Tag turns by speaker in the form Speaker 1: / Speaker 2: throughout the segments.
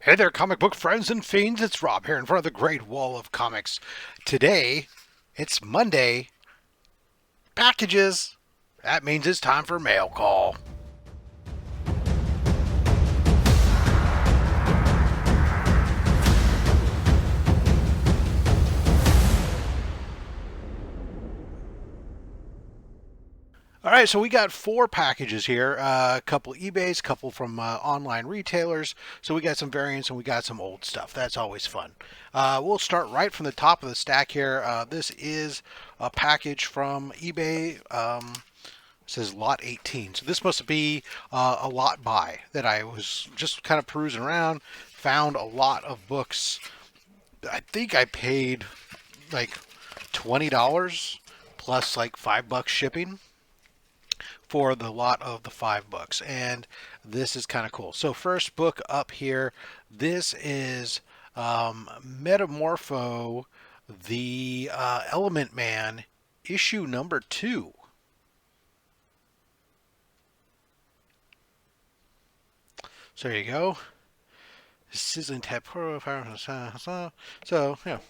Speaker 1: Hey there, comic book friends and fiends. It's Rob here in front of the Great Wall of Comics. Today, it's Monday. Packages. That means it's time for mail call. All right, so we got four packages here. A couple eBays, a couple from online retailers. So we got some variants and we got some old stuff. That's always fun. We'll start right from the top of the stack here. This is a package from eBay. It says lot 18. So this must be a lot buy that I was just kind of perusing around, found a lot of books. I think I paid like $20 plus like $5 shipping for the lot of the $5, and this is kind of cool. So first book up here, this is Metamorpho, the Element Man, issue number 2. So there you go. Sizzling tap. So yeah,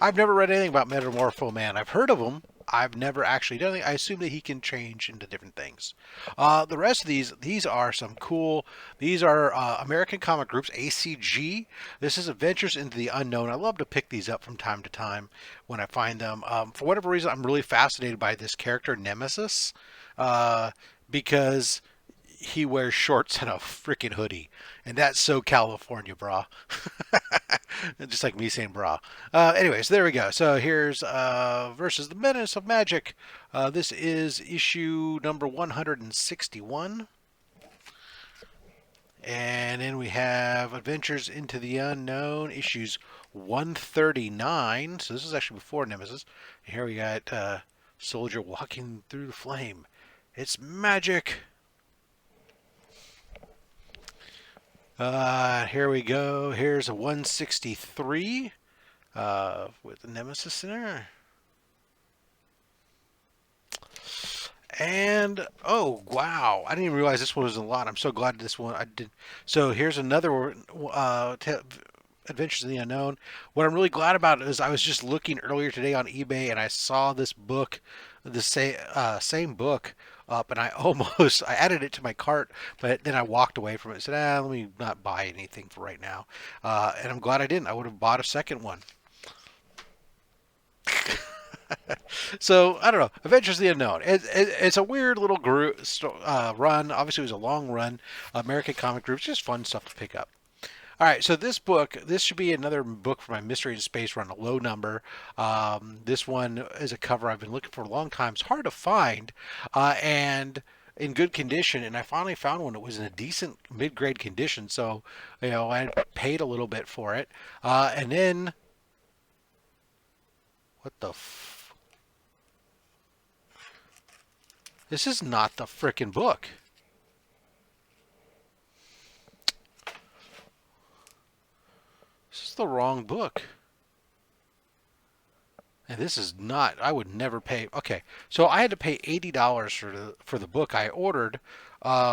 Speaker 1: I've never read anything about Metamorpho Man. I've heard of him. I've never actually done it. I assume that he can change into different things. The rest of these are some cool. These are American comic groups, ACG. This is Adventures into the Unknown. I love to pick these up from time to time when I find them. For whatever reason, I'm really fascinated by this character, Nemesis, because he wears shorts and a freaking hoodie, and that's so California, brah. Just like me saying brah. Anyways, there we go. So here's versus the Menace of Magic. This is issue number 161. And then we have Adventures into the Unknown, issues 139. So this is actually before Nemesis. And here we got Soldier walking through the flame. It's magic. Here we go. Here's a 163 with the Nemesis in there. And oh wow, I didn't even realize this one was a lot. I'm so glad this one I did. So here's another Adventures in the Unknown. What I'm really glad about is I was just looking earlier today on eBay and I saw this book, the same book up, and I almost I added it to my cart, but then I walked away from it and said, let me not buy anything for right now. And I'm glad I didn't. I would have bought a second one. So I don't know. Adventures of the Unknown. It's a weird little run. Obviously, it was a long run. American comic groups, just fun stuff to pick up. All right, so this should be another book for my Mystery in Space run, a low number. This one is a cover I've been looking for a long time. It's hard to find, and in good condition. And I finally found one that was in a decent mid-grade condition. So, I paid a little bit for it. And then, what the this is not the frickin' book. This is the wrong book. And this is not, I would never pay. Okay, so I had to pay $80 for the book I ordered,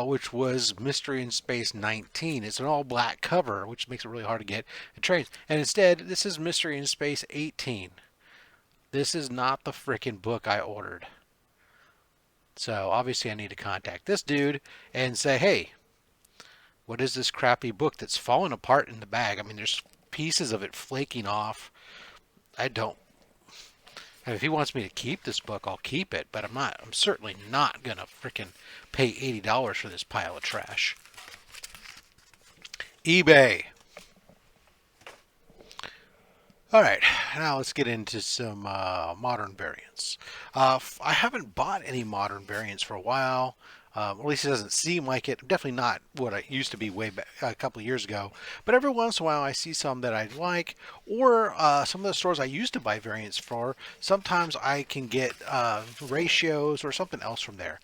Speaker 1: which was Mystery in Space 19. It's an all black cover, which makes it really hard to get in trades. And instead, this is Mystery in Space 18. This is not the frickin' book I ordered. So obviously I need to contact this dude and say, hey, what is this crappy book that's falling apart in the bag? I mean, there's pieces of it flaking off. I don't. And if he wants me to keep this book, I'll keep it. But I'm certainly not gonna freaking pay $80 for this pile of trash. eBay. All right, now let's get into some modern variants. I haven't bought any modern variants for a while. At least it doesn't seem like it. Definitely not what it used to be way back a couple of years ago. But every once in a while, I see some that I like, or some of the stores I used to buy variants for. Sometimes I can get ratios or something else from there.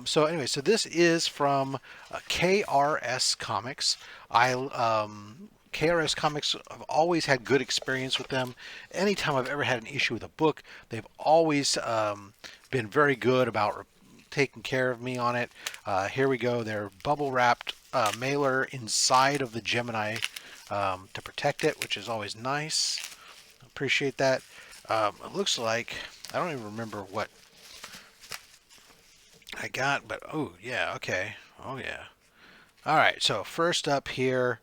Speaker 1: So anyway, so this is from KRS Comics. KRS Comics, I've always had good experience with them. Anytime I've ever had an issue with a book, they've always been very good about taking care of me on it. Here we go. They're bubble wrapped mailer inside of the Gemini to protect it, which is always nice. Appreciate that. It looks like, I don't even remember what I got, but oh yeah, okay. Oh yeah. All right, so first up here,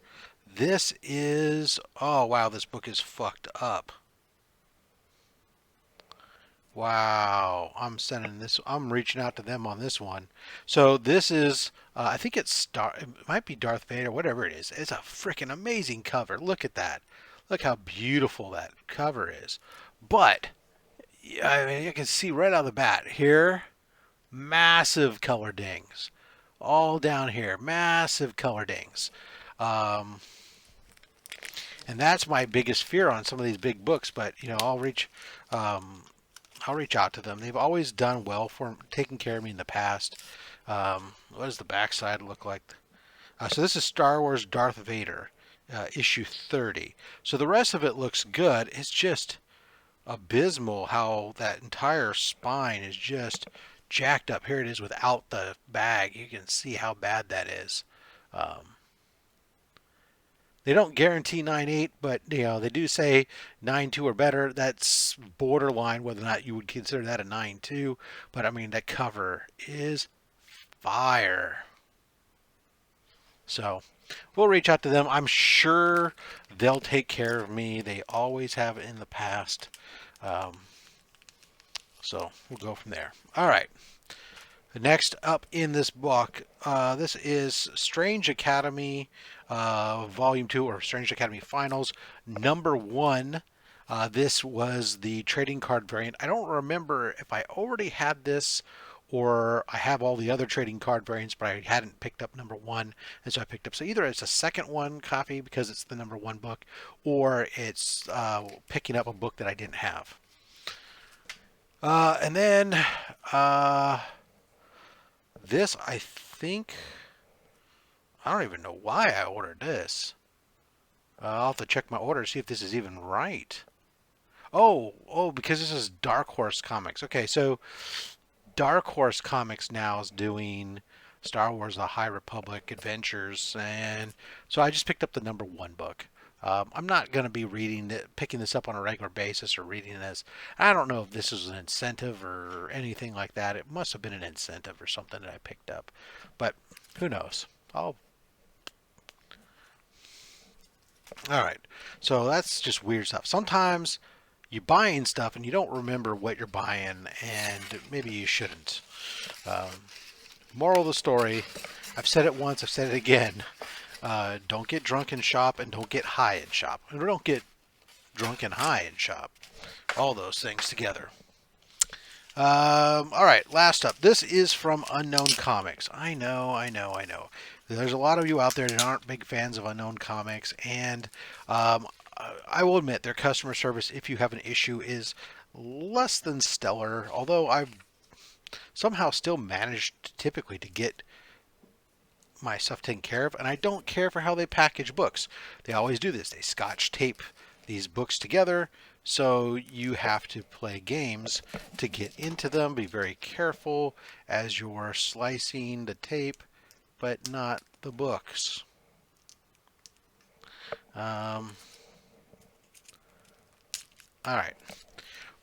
Speaker 1: this is, oh wow, this book is fucked up. Wow, I'm reaching out to them on this one. So this is, I think it might be Darth Vader, whatever it is. It's a freaking amazing cover. Look at that. Look how beautiful that cover is. But, I mean, you can see right out of the bat here, massive color dings. All down here, massive color dings. Um, and that's my biggest fear on some of these big books, but, um, I'll reach out to them. They've always done well for taking care of me in the past. What does the backside look like? So this is Star Wars Darth Vader, issue 30. So the rest of it looks good. It's just abysmal how that entire spine is just jacked up. Here it is without the bag. You can see how bad that is. Um, They don't guarantee 9.8, but they do say 9.2 or better. That's borderline whether or not you would consider that a 9.2. But I mean, that cover is fire. So we'll reach out to them. I'm sure they'll take care of me. They always have in the past. Um, so we'll go from there. All right. Next up in this book, this is Strange Academy Volume 2, or Strange Academy Finals, number 1. This was the trading card variant. I don't remember if I already had this or I have all the other trading card variants, but I hadn't picked up number 1, and so I picked up. So either it's a second one copy because it's the number 1 book, or it's picking up a book that I didn't have. And then this, I think, I don't even know why I ordered this. I'll have to check my order to see if this is even right. Oh, because this is Dark Horse Comics. Okay, so Dark Horse Comics now is doing Star Wars: The High Republic Adventures, and so I just picked up the number 1 book. I'm not going to be picking this up on a regular basis or reading this. I don't know if this is an incentive or anything like that. It must have been an incentive or something that I picked up, but who knows? All right. So that's just weird stuff. Sometimes you're buying stuff and you don't remember what you're buying, and maybe you shouldn't. Moral of the story, I've said it once, I've said it again. Don't get drunk in shop, and don't get high in shop. Or don't get drunk and high in shop. All those things together. All right, last up. This is from Unknown Comics. I know. There's a lot of you out there that aren't big fans of Unknown Comics, and I will admit their customer service, if you have an issue, is less than stellar, although I've somehow still managed typically to get my stuff taken care of, and I don't care for how they package books. They always do this. They scotch tape these books together, so you have to play games to get into them. Be very careful as you're slicing the tape, but not the books. All right.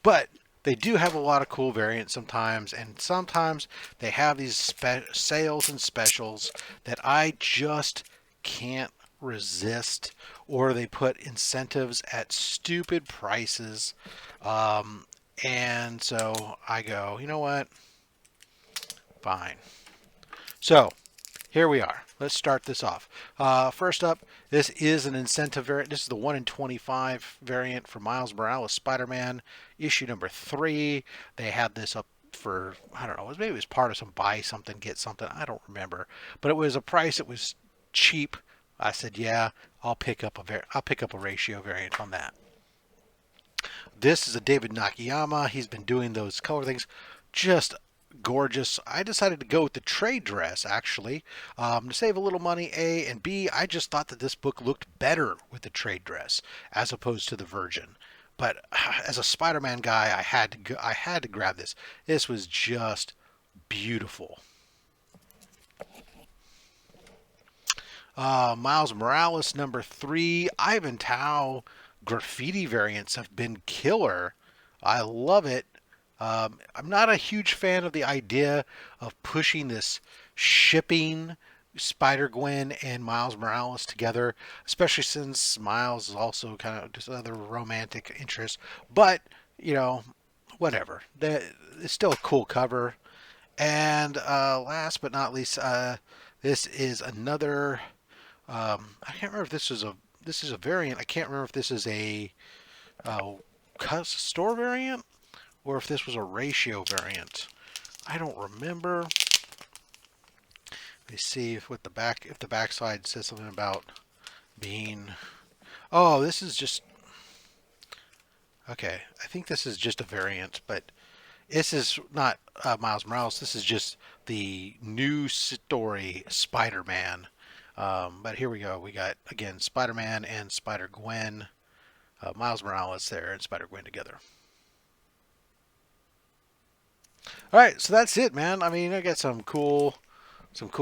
Speaker 1: But they do have a lot of cool variants sometimes, and sometimes they have these sales and specials that I just can't resist, or they put incentives at stupid prices. And so I go, you know what? Fine. So here we are. Let's start this off. First up, this is an incentive variant. This is the 1 in 25 variant for Miles Morales Spider-Man, issue number 3. They had this up for, I don't know, maybe it was part of some buy something, get something. I don't remember. But it was a price that was cheap. I said, yeah, I'll pick up a ratio variant on that. This is a David Nakayama. He's been doing those color things. Just gorgeous. I decided to go with the trade dress, actually, to save a little money, A, and B, I just thought that this book looked better with the trade dress as opposed to the Virgin. But as a Spider-Man guy, I had to grab this. This was just beautiful. Miles Morales #3. Ivan Tao graffiti variants have been killer. I love it. I'm not a huge fan of the idea of pushing this shipping Spider Gwen and Miles Morales together, especially since Miles is also kind of just another romantic interest. But you know, whatever. It's still a cool cover. And last but not least, this is another. I can't remember if this is a variant. I can't remember if this is a store variant or if this was a ratio variant. I don't remember. Let me see if the backside says something about being. Oh, this is just okay. I think this is just a variant, but this is not Miles Morales. This is just the new story Spider-Man. But here we go. We got again Spider-Man and Spider-Gwen. Miles Morales there and Spider-Gwen together. All right, so that's it, man. I mean, I got some cool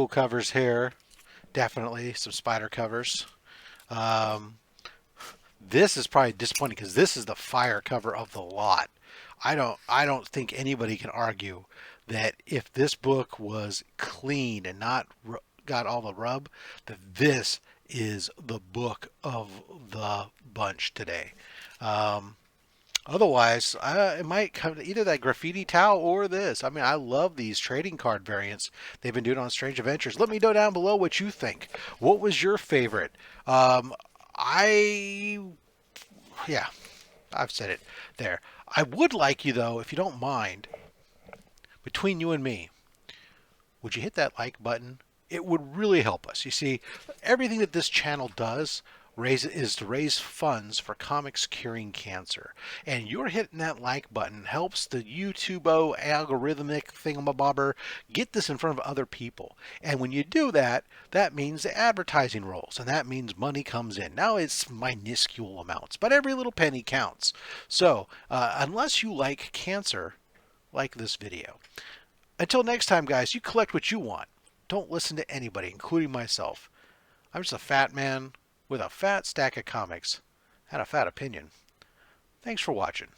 Speaker 1: covers here. Definitely some spider covers. Um, this is probably disappointing because this is the fire cover of the lot. I don't think anybody can argue that if this book was clean and not got all the rub, that this is the book of the bunch today. Um, Otherwise, it might come to either that graffiti towel or this. I mean, I love these trading card variants they've been doing on Strange Adventures. Let me know down below what you think. What was your favorite? I, yeah, I've said it there. I would like you, though, if you don't mind, between you and me, would you hit that like button? It would really help us. You see, everything that this channel does is to raise funds for comics curing cancer. And you're hitting that like button helps the YouTube algorithmic thingamabobber get this in front of other people. And when you do that, that means the advertising rolls, and that means money comes in. Now it's minuscule amounts, but every little penny counts. So unless you like cancer, like this video. Until next time, guys, you collect what you want. Don't listen to anybody, including myself. I'm just a fat man with a fat stack of comics and a fat opinion. Thanks for watching.